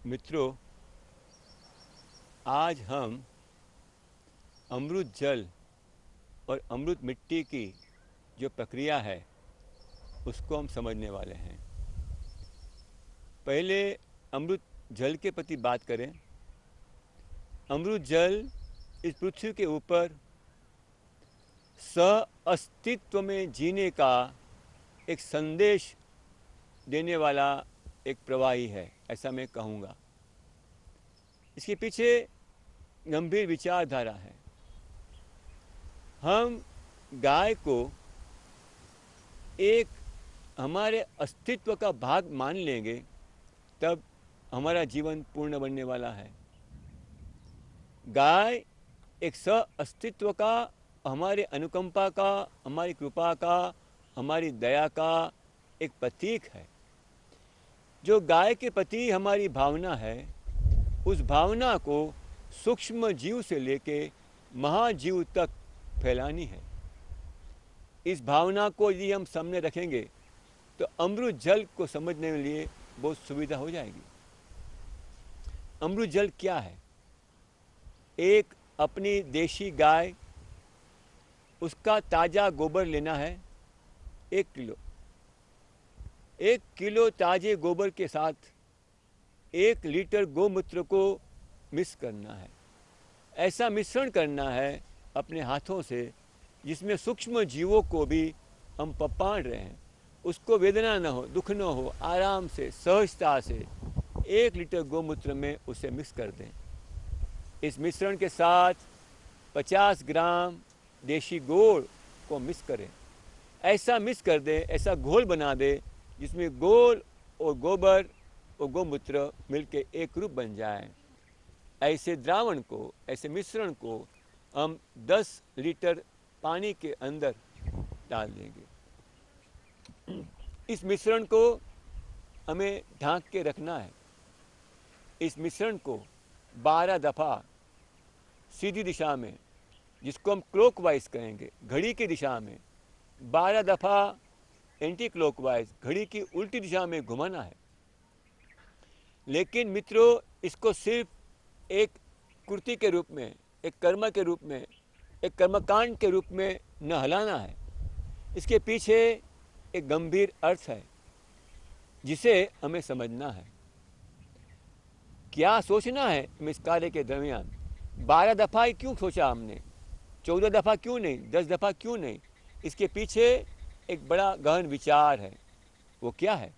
मित्रों, आज हम अमृत जल और अमृत मिट्टी की जो प्रक्रिया है उसको हम समझने वाले हैं। पहले अमृत जल के प्रति बात करें। अमृत जल इस पृथ्वी के ऊपर सह अस्तित्व में जीने का एक संदेश देने वाला एक प्रवाही है, ऐसा मैं कहूँगा। इसके पीछे गंभीर विचारधारा है। हम गाय को एक हमारे अस्तित्व का भाग मान लेंगे तब हमारा जीवन पूर्ण बनने वाला है। गाय एक सह अस्तित्व का, हमारे अनुकंपा का, हमारी कृपा का, हमारी दया का एक प्रतीक है। जो गाय के प्रति हमारी भावना है, उस भावना को सूक्ष्म जीव से लेके महाजीव तक फैलानी है। इस भावना को यदि हम सामने रखेंगे तो अमृत जल को समझने के लिए बहुत सुविधा हो जाएगी। अमृत जल क्या है? एक अपनी देशी गाय, उसका ताज़ा गोबर लेना है 1 किलो। 1 किलो ताज़े गोबर के साथ 1 लीटर गोमूत्र को मिक्स करना है। ऐसा मिश्रण करना है अपने हाथों से जिसमें सूक्ष्म जीवों को भी हम पपाड़ रहे हैं, उसको वेदना न हो, दुख न हो, आराम से, सहजता से 1 लीटर गोमूत्र में उसे मिक्स कर दें। इस मिश्रण के साथ 50 ग्राम देशी गोड़ को मिक्स करें। ऐसा मिक्स कर दें, ऐसा घोल बना दें जिसमें गोल और गोबर और गोमूत्र मिलके एक रूप बन जाए। ऐसे द्रावण को, ऐसे मिश्रण को हम 10 लीटर पानी के अंदर डाल देंगे। इस मिश्रण को हमें ढांक के रखना है। इस मिश्रण को 12 दफ़ा सीधी दिशा में, जिसको हम क्लॉकवाइज कहेंगे, घड़ी की दिशा में 12 दफ़ा एंटी क्लॉकवाइज, घड़ी की उल्टी दिशा में घुमाना है। लेकिन मित्रों, इसको सिर्फ एक कृति के रूप में, एक कर्म के रूप में, एक कर्मकांड के रूप में न हिलाना है। इसके पीछे एक गंभीर अर्थ है जिसे हमें समझना है। क्या सोचना है इस कार्य के दरमियान? 12 दफ़ा ही क्यों सोचा हमने? 14 दफ़ा क्यों नहीं? 10 दफ़ा क्यों नहीं? इसके पीछे एक बड़ा गहन विचार है। वो क्या है?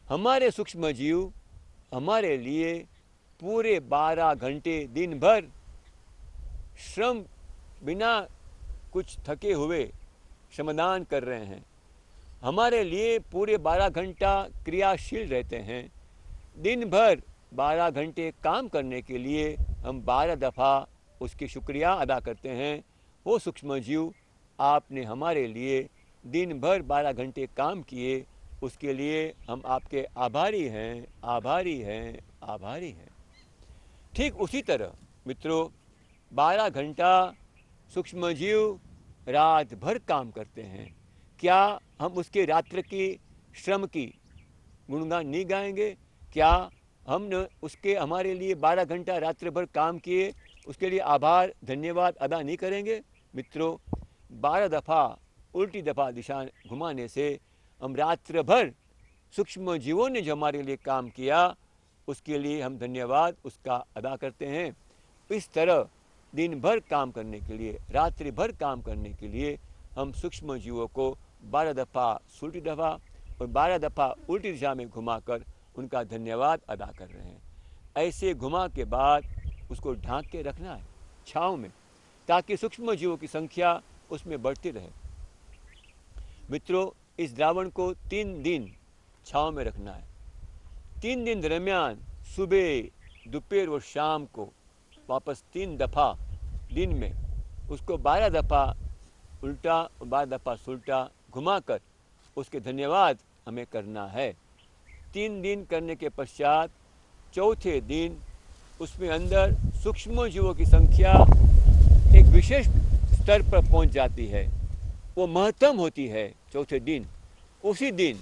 हमारे सूक्ष्म जीव हमारे लिए पूरे 12 घंटे दिन भर श्रम बिना कुछ थके हुए श्रमदान कर रहे हैं। हमारे लिए पूरे 12 घंटा क्रियाशील रहते हैं। दिन भर 12 घंटे काम करने के लिए हम 12 दफ़ा उसकी शुक्रिया अदा करते हैं। वो सूक्ष्म जीव, आपने हमारे लिए दिन भर 12 घंटे काम किए, उसके लिए हम आपके आभारी हैं, आभारी हैं, आभारी हैं। ठीक उसी तरह मित्रों, 12 घंटा सूक्ष्म जीव रात भर काम करते हैं। क्या हम उसके रात्र की श्रम की गुणगान नहीं गाएंगे? क्या हम न उसके, हमारे लिए 12 घंटा रात्र भर काम किए, उसके लिए आभार धन्यवाद अदा नहीं करेंगे? मित्रों, 12 दफ़ा उल्टी दफ़ा दिशा घुमाने से हम रात्र भर सूक्ष्म जीवों ने जो हमारे लिए काम किया उसके लिए हम धन्यवाद उसका अदा करते हैं। इस तरह दिन भर काम करने के लिए, रात्रि भर काम करने के लिए हम सूक्ष्म जीवों को 12 दफ़ा उल्टी दफ़ा और 12 दफ़ा उल्टी दिशा में घुमाकर उनका धन्यवाद अदा कर रहे हैं। ऐसे घुमा के बाद उसको ढांक के रखना है छाँव में, ताकि सूक्ष्म जीवों की संख्या उसमें बढ़ती रहे। मित्रों, इस द्रावण को 3 दिन छाँव में रखना है। 3 दिन दरमियान सुबह, दोपहर और शाम को वापस 3 दफ़ा दिन में उसको 12 दफ़ा उल्टा और 12 दफ़ा सुल्टा घुमाकर उसके धन्यवाद हमें करना है। 3 दिन करने के पश्चात चौथे दिन उसमें अंदर सूक्ष्म जीवों की संख्या एक विशेष स्तर पर पहुंच जाती है, वो महत्तम होती है चौथे दिन। उसी दिन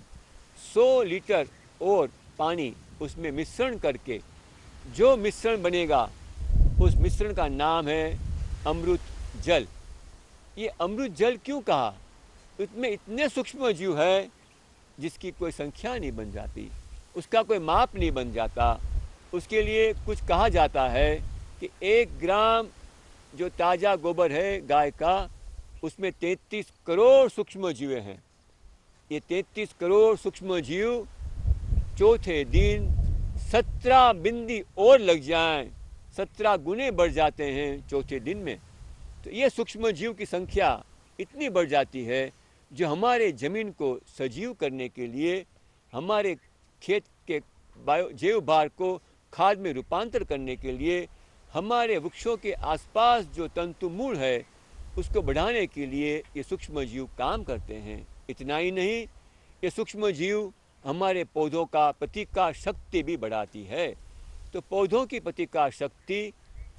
100 लीटर और पानी उसमें मिश्रण करके जो मिश्रण बनेगा उस मिश्रण का नाम है अमृत जल। ये अमृत जल क्यों कहा? इसमें इतने सूक्ष्म जीव है जिसकी कोई संख्या नहीं बन जाती, उसका कोई माप नहीं बन जाता। उसके लिए कुछ कहा जाता है कि 1 ग्राम जो ताज़ा गोबर है गाय का, उसमें 33 करोड़ सूक्ष्म जीव हैं। ये 33 करोड़ सूक्ष्म जीव चौथे दिन 17 बिंदी और लग जाएं, 17 गुने बढ़ जाते हैं चौथे दिन में। तो ये सूक्ष्म जीव की संख्या इतनी बढ़ जाती है जो हमारे ज़मीन को सजीव करने के लिए, हमारे खेत के जैव भार को खाद में रूपांतर करने के लिए, हमारे वृक्षों के आसपास जो तंतु मूल है उसको बढ़ाने के लिए ये सूक्ष्म जीव काम करते हैं। इतना ही नहीं, ये सूक्ष्म जीव हमारे पौधों का प्रतिकार शक्ति भी बढ़ाती है। तो पौधों की प्रतिकार शक्ति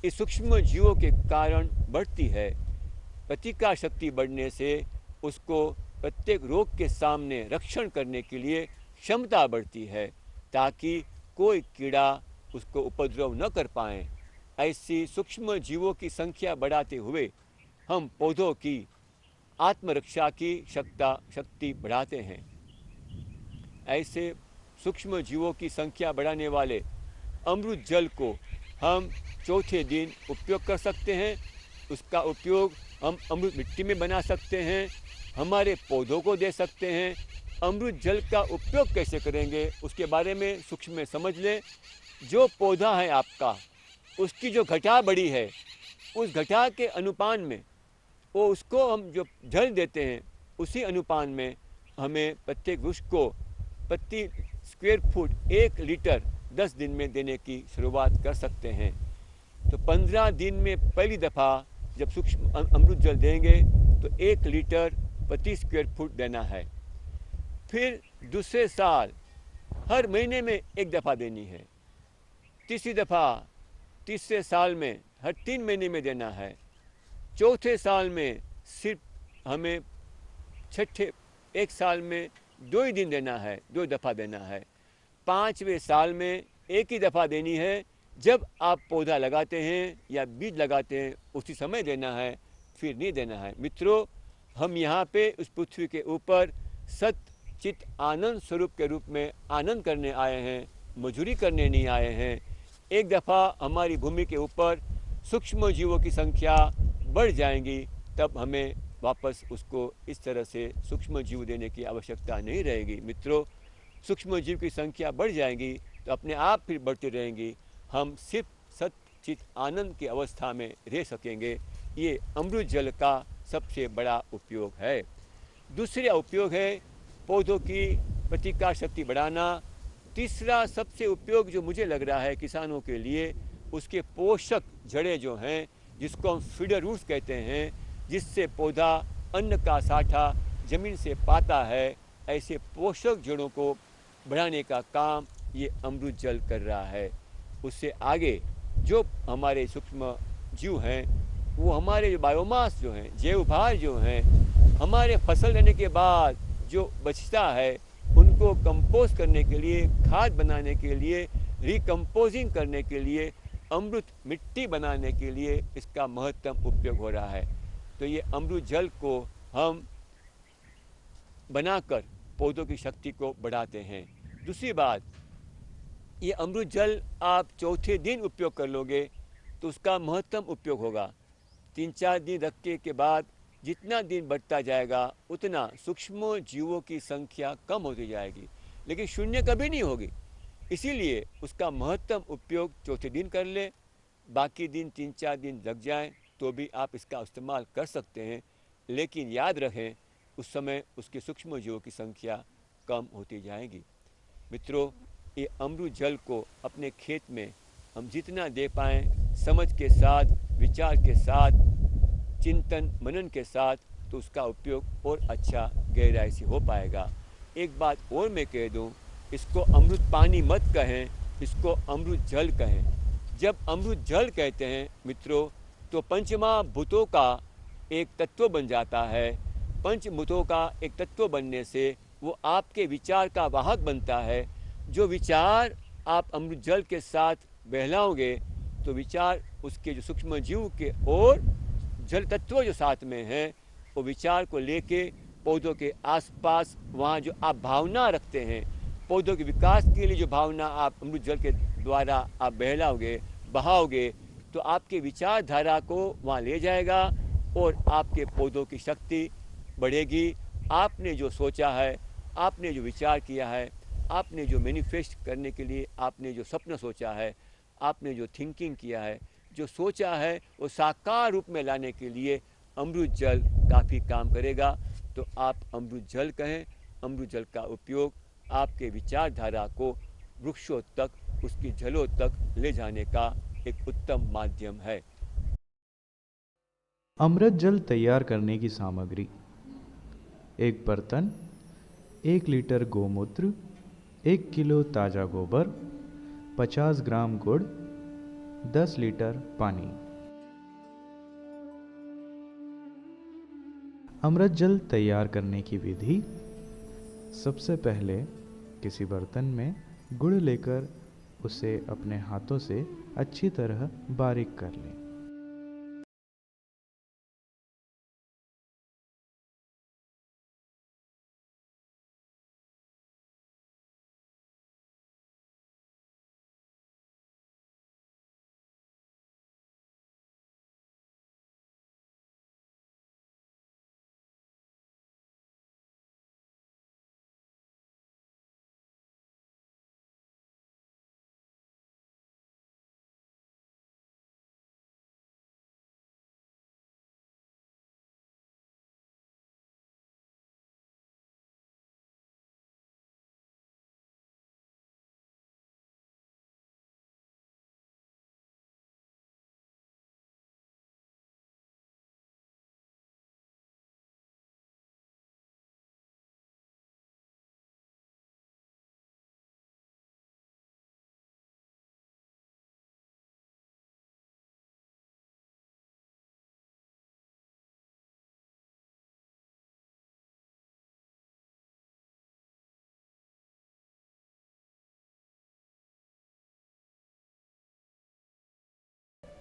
इस सूक्ष्म जीवों के कारण बढ़ती है। प्रतिकार शक्ति बढ़ने से उसको प्रत्येक रोग के सामने रक्षण करने के लिए क्षमता बढ़ती है, ताकि कोई कीड़ा उसको उपद्रव न कर पाए। ऐसी सूक्ष्म जीवों की संख्या बढ़ाते हुए हम पौधों की आत्मरक्षा की शक्ति बढ़ाते हैं। ऐसे सूक्ष्म जीवों की संख्या बढ़ाने वाले अमृत जल को हम चौथे दिन उपयोग कर सकते हैं। उसका उपयोग हम अमृत मिट्टी में बना सकते हैं, हमारे पौधों को दे सकते हैं। अमृत जल का उपयोग कैसे करेंगे उसके बारे में सूक्ष्म में समझ लें। जो पौधा है आपका, उसकी जो घटा बड़ी है, उस घटा के अनुपान में वो उसको हम जो जल देते हैं, उसी अनुपान में हमें प्रत्येक वृक्ष को प्रति स्क्वायर फुट 1 लीटर 10 दिन में देने की शुरुआत कर सकते हैं। तो 15 दिन में पहली दफ़ा जब सूक्ष्म अमृत जल देंगे तो 1 लीटर प्रति स्क्वायर फुट देना है। फिर दूसरे साल हर महीने में 1 दफ़ा देनी है। तीसरी दफ़ा तीसरे साल में हर 3 महीने में देना है। चौथे साल में सिर्फ हमें छठे 1 साल में 2 ही दिन देना है, 2 दफ़ा देना है। 5वें साल में 1 ही दफ़ा देनी है। जब आप पौधा लगाते हैं या बीज लगाते हैं उसी समय देना है, फिर नहीं देना है। मित्रों, हम यहाँ पे उस पृथ्वी के ऊपर सत्य चित आनंद स्वरूप के रूप में आनंद करने आए हैं, मजूरी करने नहीं आए हैं। एक दफ़ा हमारी भूमि के ऊपर सूक्ष्म जीवों की संख्या बढ़ जाएंगी, तब हमें वापस उसको इस तरह से सूक्ष्म जीव देने की आवश्यकता नहीं रहेगी। मित्रों, सूक्ष्म जीव की संख्या बढ़ जाएंगी तो अपने आप फिर बढ़ती रहेंगी। हम सिर्फ सत्य चित आनंद की अवस्था में रह सकेंगे। ये अमृत जल का सबसे बड़ा उपयोग है। दूसरा उपयोग है पौधों की प्रतिकार शक्ति बढ़ाना। तीसरा सबसे उपयोग जो मुझे लग रहा है किसानों के लिए, उसके पोषक जड़ें जो हैं, जिसको हम फीडर रूट्स कहते हैं, जिससे पौधा अन्न का साठा ज़मीन से पाता है, ऐसे पोषक जड़ों को बढ़ाने का काम ये अमृत जल कर रहा है। उससे आगे जो हमारे सूक्ष्म जीव हैं, वो हमारे जो बायोमास जो हैं, जैव भार जो हैं, हमारे फसल लेने के बाद जो बचता है, उनको कंपोस्ट करने के लिए, खाद बनाने के लिए, रिकम्पोजिंग करने के लिए, अमृत मिट्टी बनाने के लिए इसका महत्तम उपयोग हो रहा है। तो ये अमृत जल को हम बनाकर पौधों की शक्ति को बढ़ाते हैं। दूसरी बात, ये अमृत जल आप चौथे दिन उपयोग कर लोगे तो उसका महत्तम उपयोग होगा। 3-4 दिन रखने के बाद जितना दिन बढ़ता जाएगा उतना सूक्ष्म जीवों की संख्या कम होती जाएगी, लेकिन शून्य कभी नहीं होगी। इसीलिए उसका महत्तम उपयोग चौथे दिन कर ले। बाकी दिन 3-4 दिन लग जाएं तो भी आप इसका इस्तेमाल कर सकते हैं, लेकिन याद रखें उस समय उसके सूक्ष्म जीवों की संख्या कम होती जाएगी। मित्रों, ये अमृत जल को अपने खेत में हम जितना दे पाएँ, समझ के साथ, विचार के साथ, चिंतन मनन के साथ, तो उसका उपयोग और अच्छा गहराई से हो पाएगा। एक बात और मैं कह दूं, इसको अमृत पानी मत कहें, इसको अमृत जल कहें। जब अमृत जल कहते हैं मित्रों, तो पंचमहाभूतों का एक तत्व बन जाता है। पंचभूतों का एक तत्व बनने से वो आपके विचार का वाहक बनता है। जो विचार आप अमृत जल के साथ बहलाओगे तो विचार उसके जो सूक्ष्म जीव के और जल तत्व जो साथ में हैं वो विचार को लेके पौधों के आसपास वहाँ जो आप भावना रखते हैं, पौधों के विकास के लिए जो भावना आप अमृत जल के द्वारा आप बहलाओगे, बहाओगे, तो आपके विचारधारा को वहाँ ले जाएगा और आपके पौधों की शक्ति बढ़ेगी। आपने जो सोचा है, आपने जो विचार किया है, आपने जो मैनिफेस्ट करने के लिए आपने जो सपना सोचा है, आपने जो थिंकिंग किया है, जो सोचा है, वो साकार रूप में लाने के लिए अमृत जल काफ़ी काम करेगा। तो आप अमृत जल कहें, अमृत जल का उपयोग आपके विचारधारा को वृक्षों तक, उसकी जलों तक ले जाने का एक उत्तम माध्यम है। अमृत जल तैयार करने की सामग्री: एक बर्तन, 1 लीटर गोमूत्र, 1 किलो ताज़ा गोबर, 50 ग्राम गुड़, 10 लीटर पानी। अमृत जल तैयार करने की विधि: सबसे पहले किसी बर्तन में गुड़ लेकर उसे अपने हाथों से अच्छी तरह बारीक कर लें।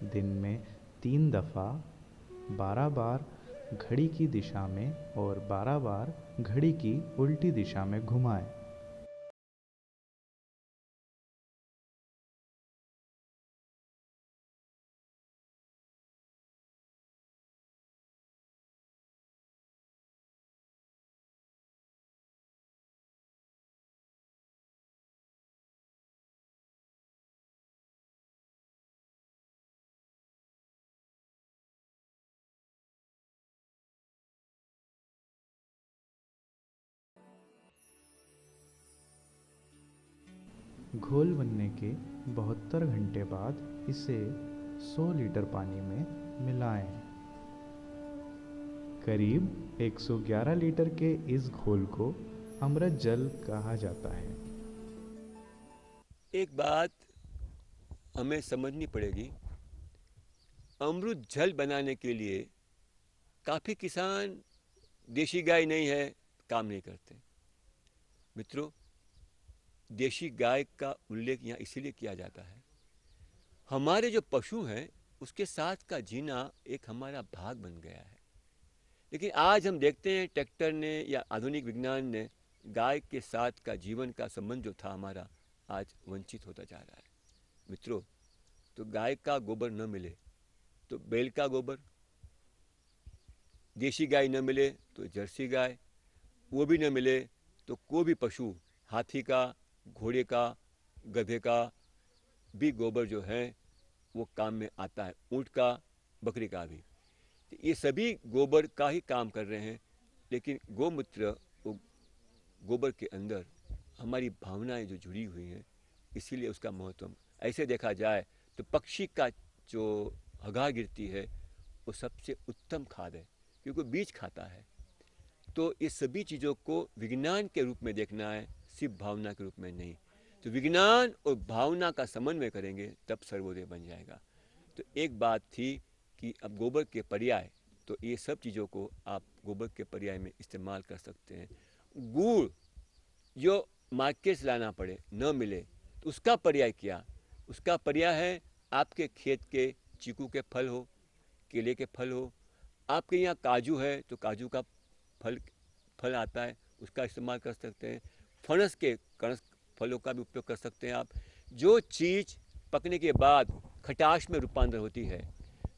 दिन में 3 दफ़ा 12 बार घड़ी की दिशा में और 12 बार घड़ी की उल्टी दिशा में घुमाएं। घोल बनने के 72 घंटे बाद इसे 100 लीटर पानी में मिलाएं। करीब 111 लीटर के इस घोल को अमृत जल कहा जाता है। एक बात हमें समझनी पड़ेगी, अमृत जल बनाने के लिए काफ़ी किसान देशी गाय नहीं है, काम नहीं करते। मित्रों, देशी गाय का उल्लेख यहाँ इसीलिए किया जाता है, हमारे जो पशु हैं उसके साथ का जीना एक हमारा भाग बन गया है। लेकिन आज हम देखते हैं ट्रैक्टर ने या आधुनिक विज्ञान ने गाय के साथ का जीवन का संबंध जो था हमारा, आज वंचित होता जा रहा है। मित्रों, तो गाय का गोबर न मिले तो बैल का गोबर, देशी गाय न मिले तो जर्सी गाय, वो भी न मिले तो कोई भी पशु, हाथी का, घोड़े का, गधे का भी गोबर जो है वो काम में आता है, ऊँट का, बकरी का भी। तो ये सभी गोबर का ही काम कर रहे हैं। लेकिन गोमूत्र, वो गोबर के अंदर हमारी भावनाएं जो जुड़ी हुई हैं, इसीलिए उसका महत्व, ऐसे देखा जाए तो पक्षी का जो हगा गिरती है वो सबसे उत्तम खाद है, क्योंकि बीज खाता है। तो ये सभी चीज़ों को विज्ञान के रूप में देखना है, सिर्फ भावना के रूप में नहीं। तो विज्ञान और भावना का समन्वय करेंगे तब सर्वोदय बन जाएगा। तो एक बात थी कि अब गोबर के पर्याय, तो ये सब चीज़ों को आप गोबर के पर्याय में इस्तेमाल कर सकते हैं। गुड़ जो मार्केट से लाना पड़े, न मिले, तो उसका पर्याय क्या? उसका पर्याय है आपके खेत के चीकू के फल हो, केले के फल हो, आपके यहाँ काजू है तो काजू का फल फल आता है, उसका इस्तेमाल कर सकते हैं। फणस के कणस फलों का भी उपयोग कर सकते हैं आप। जो चीज़ पकने के बाद खटाश में रूपांतर होती है,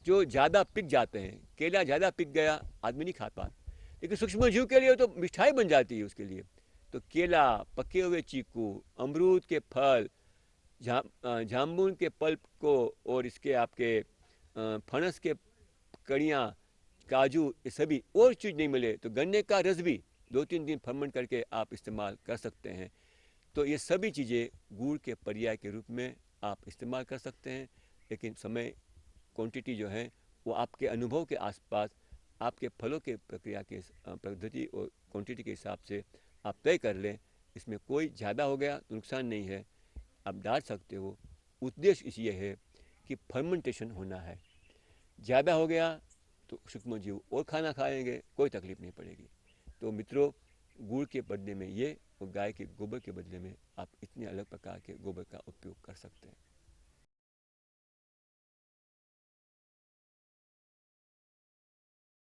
जो ज़्यादा पिक जाते हैं, केला ज़्यादा पिक गया आदमी नहीं खा पाता, लेकिन सूक्ष्म जीव के लिए तो मिठाई बन जाती है उसके लिए। तो केला, पके हुए चीकू, अमरूद के फल, जामुन के पल्प को, और इसके आपके फणस के कड़ियाँ, काजू, ये सभी, और चीज़ नहीं मिले तो गन्ने का रस भी 2-3 दिन फर्मेंट करके आप इस्तेमाल कर सकते हैं। तो ये सभी चीज़ें गुड़ के पर्याय के रूप में आप इस्तेमाल कर सकते हैं, लेकिन समय क्वांटिटी जो है वो आपके अनुभव के आसपास, आपके फलों के प्रक्रिया के पद्धति और क्वांटिटी के हिसाब से आप तय कर लें। इसमें कोई ज़्यादा हो गया तो नुकसान नहीं है, आप डाल सकते हो। उद्देश्य इस ये है कि फर्मेंटेशन होना है। ज़्यादा हो गया तो सूक्ष्म जीव और खाना खाएंगे, कोई तकलीफ नहीं पड़ेगी। तो मित्रों, गुड़ के बदले में ये और गाय के गोबर के बदले में आप इतने अलग प्रकार के गोबर का उपयोग